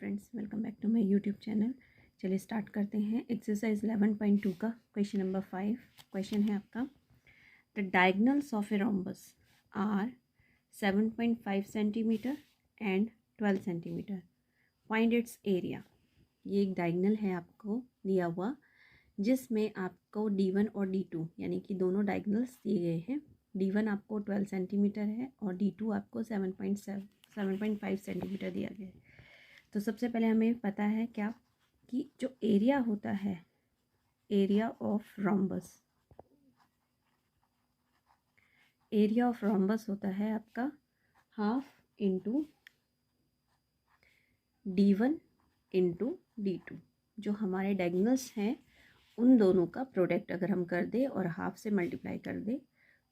Friends, welcome back to my YouTube channel. चलिए start करते हैं। एक्सरसाइज 11.2 का क्वेश्चन नंबर 5 क्वेश्चन है आपका। The diagonals of a rhombus are 7.5 centimetre and 12 centimetre. Find its area. ये एक डायगनल है आपको दिया हुआ, जिसमें आपको D1 और D2 यानी कि दोनों डायगनल्स दिए गए हैं। D1 आपको 12 सेंटीमीटर है और D2 आपको 7.5 सेंटीमीटर दिया गया है। तो सबसे पहले हमें पता है क्या कि जो एरिया होता है, एरिया ऑफ रोम्बस होता है आपका half into D1 into D2। जो हमारे डायगोनल्स हैं उन दोनों का प्रोडक्ट अगर हम कर दे और हाफ से मल्टीप्लाई कर दे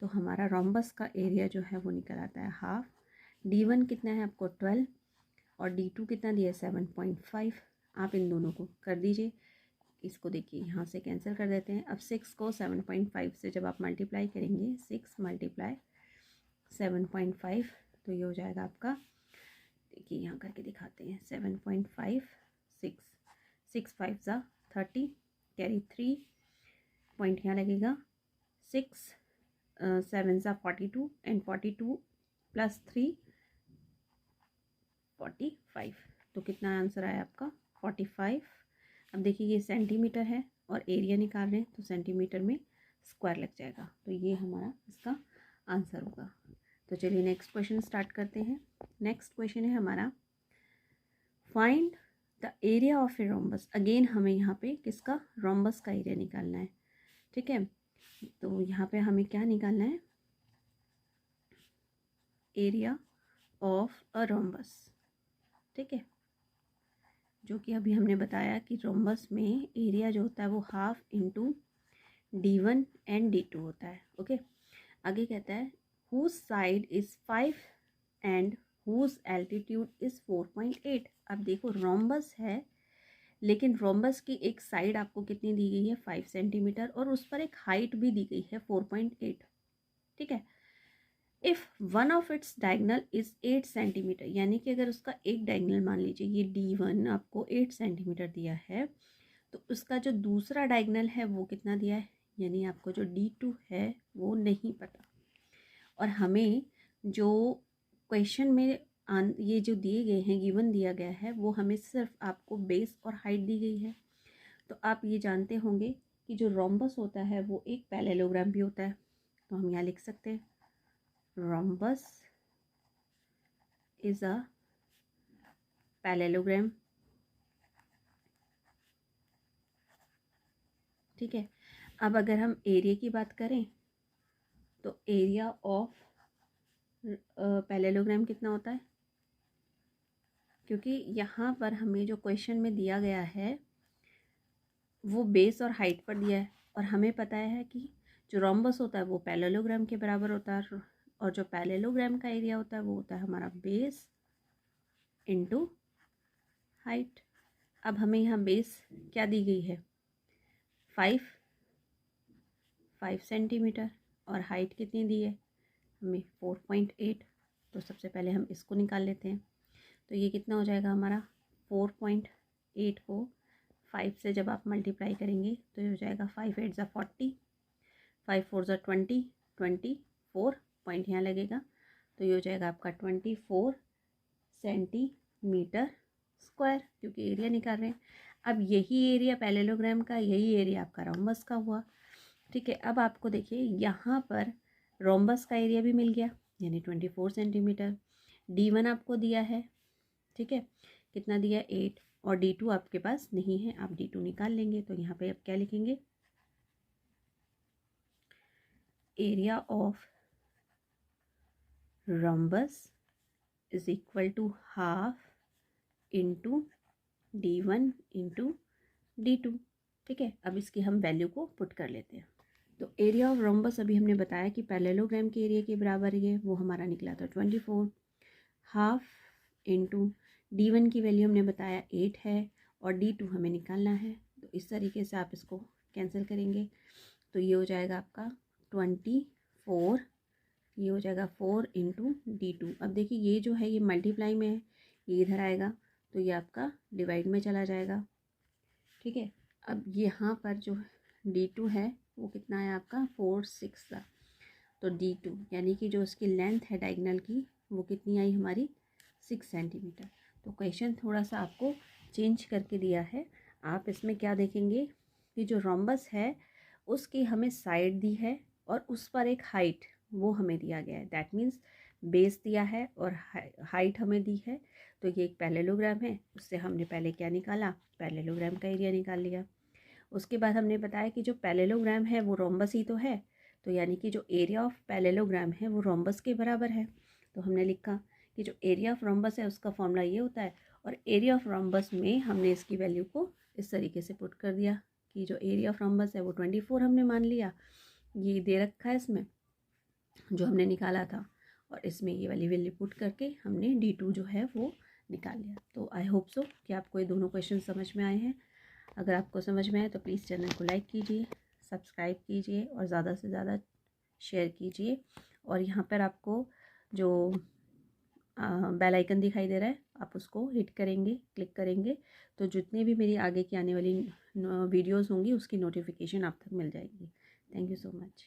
तो हमारा रोम्बस का एरिया जो है वो निकल आता है हाफ। D1 कितना है आपको 12 और D2 कितना दिया है 7.5। आप इन दोनों को कर दीजिए। इसको देखिए यहाँ से कैंसिल कर देते हैं। अब 6 को 7.5 से जब आप मल्टीप्लाई करेंगे 6 मल्टीप्लाई 7.5 तो ये हो जाएगा आपका, देखिए यहाँ करके दिखाते हैं 7.5 6 5 ज़ा 30 कैरी 3 पॉइंट यहाँ लगेगा 6 7 ज़ा 42 एंड 42 प्लस 3 45। तो कितना आंसर आया आपका 45। अब देखिए ये सेंटीमीटर है और एरिया निकाल रहे हैं तो सेंटीमीटर में स्क्वायर लग जाएगा, तो ये हमारा इसका आंसर होगा। तो चलिए नेक्स्ट क्वेश्चन स्टार्ट करते हैं। नेक्स्ट क्वेश्चन है हमारा find the area of a rhombus. Again हमें यहाँ पे किसका, रोम्बस का एरिया निकालना है। ठीक है, तो यहाँ पे हमें क्या निकालना है, एरिया ऑफ अ रोम्बस। ठीक है, जो कि अभी हमने बताया कि रोम्बस में एरिया जो होता है वो half into D1 and D2 होता है। ओके, आगे कहता है whose side is 5 and whose altitude is 4.8। अब देखो रोम्बस है, लेकिन रोम्बस की एक साइड आपको कितनी दी गई है 5 सेंटीमीटर और उस पर एक हाइट भी दी गई है 4.8। ठीक है, if one of its diagonal is 8 centimetre, यानी कि अगर उसका एक डायगनल मान लीजिए ये D1 आपको 8 सेंटीमीटर दिया है तो उसका जो दूसरा डायगनल है वो कितना दिया है, यानी आपको जो D2 है वो नहीं पता। और हमें जो क्वेश्चन में ये जो दिए गए हैं, गिवन दिया गया है, वो हमें सिर्फ आपको बेस और हाइट दी गई है। तो आप ये जानते होंगे कि जो रोम्बस होता है वो एक पैरेललोग्राम भी होता है। तो हम यहाँ लिख सकते हैं रोम्बस इज़ अ पैरेललोग्राम। ठीक है, अब अगर हम एरिया की बात करें तो एरिया ऑफ पैरेललोग्राम कितना होता है, क्योंकि यहाँ पर हमें जो क्वेश्चन में दिया गया है वो बेस और हाइट पर दिया है और हमें पता है कि जो रोम्बस होता है वो पैरेललोग्राम के बराबर होता है और जो पैरेललोग्राम का एरिया होता है वो होता है हमारा बेस इनटू हाइट। अब हमें यहाँ बेस क्या दी गई है 5 सेंटीमीटर और हाइट कितनी दी है हमें 4.8। तो सबसे पहले हम इसको निकाल लेते हैं। तो ये कितना हो जाएगा हमारा 4.8 को 5 से जब आप मल्टीप्लाई करेंगे तो ये हो जाएगा 5 8 ज़ा 40 5 4 ज़ा 20 24 पॉइंट यहाँ लगेगा तो ये हो जाएगा आपका 24 सेंटीमीटर स्क्वायर, क्योंकि एरिया निकाल रहे हैं। अब यही एरिया पैरेललोग्राम का, यही एरिया आपका रोम्बस का हुआ। ठीक है, अब आपको देखिए यहाँ पर रोम्बस का एरिया भी मिल गया यानी 24 सेंटीमीटर। D1 आपको दिया है, ठीक है, कितना दिया 8 और D2 आपके पास नहीं है, आप D2 निकाल लेंगे। तो यहाँ पे आप क्या लिखेंगे, area of rhombus is equal to half into D1 into D2। ठीक है, अब इसकी हम वैल्यू को पुट कर लेते हैं। तो एरिया ऑफ रोम्बस अभी हमने बताया कि पैरेललोग्राम के एरिया के बराबर है, वो हमारा निकला था 24 हाफ इंटू D1 की वैल्यू हमने बताया 8 है और D2 हमें निकालना है। तो इस तरीके से आप इसको कैंसिल करेंगे तो ये हो जाएगा आपका 24, ये हो जाएगा 4 इंटू D2। अब देखिए ये जो है ये मल्टीप्लाई में है, ये इधर आएगा तो ये आपका डिवाइड में चला जाएगा। ठीक है, अब यहाँ पर जो D2 है वो कितना है आपका 4 6 का, तो D2 यानी कि जो उसकी लेंथ है डायगोनल की वो कितनी आई हमारी 6 सेंटीमीटर। तो क्वेश्चन थोड़ा सा आपको चेंज करके दिया है। आप इसमें क्या देखेंगे कि जो रोम्बस है उसकी हमें साइड दी है और उस पर एक हाइट वो हमें दिया गया है, दैट मीन्स बेस दिया है और हाइट हमें दी है। तो ये एक पैरेललोग्राम है, उससे हमने पहले क्या निकाला, पैरेललोग्राम का एरिया निकाल लिया। उसके बाद हमने बताया कि जो पैरेललोग्राम है वो रोम्बस ही तो है, तो यानी कि जो एरिया ऑफ पैरेललोग्राम है वो रोम्बस के बराबर है। तो हमने लिखा कि जो एरिया ऑफ रोम्बस है उसका फॉर्मूला ये होता है, और एरिया ऑफ रोम्बस में हमने इसकी वैल्यू को इस तरीके से पुट कर दिया कि जो एरिया ऑफ रोम्बस है वो 24 हमने मान लिया, ये दे रखा है इसमें जो हमने निकाला था, और इसमें ये वाली वैल्यू पुट करके हमने D2 जो है वो निकाल लिया। तो आई होप सो कि आपको ये दोनों क्वेश्चन समझ में आए हैं। अगर आपको समझ में आए तो प्लीज़ चैनल को लाइक कीजिए, सब्सक्राइब कीजिए और ज़्यादा से ज़्यादा शेयर कीजिए। और यहाँ पर आपको जो बेल आइकन दिखाई दे रहा है आप उसको हिट करेंगे, क्लिक करेंगे, तो जितनी भी मेरी आगे की आने वाली वीडियोस होंगी उसकी नोटिफिकेशन आप तक मिल जाएगी। Thank you so much.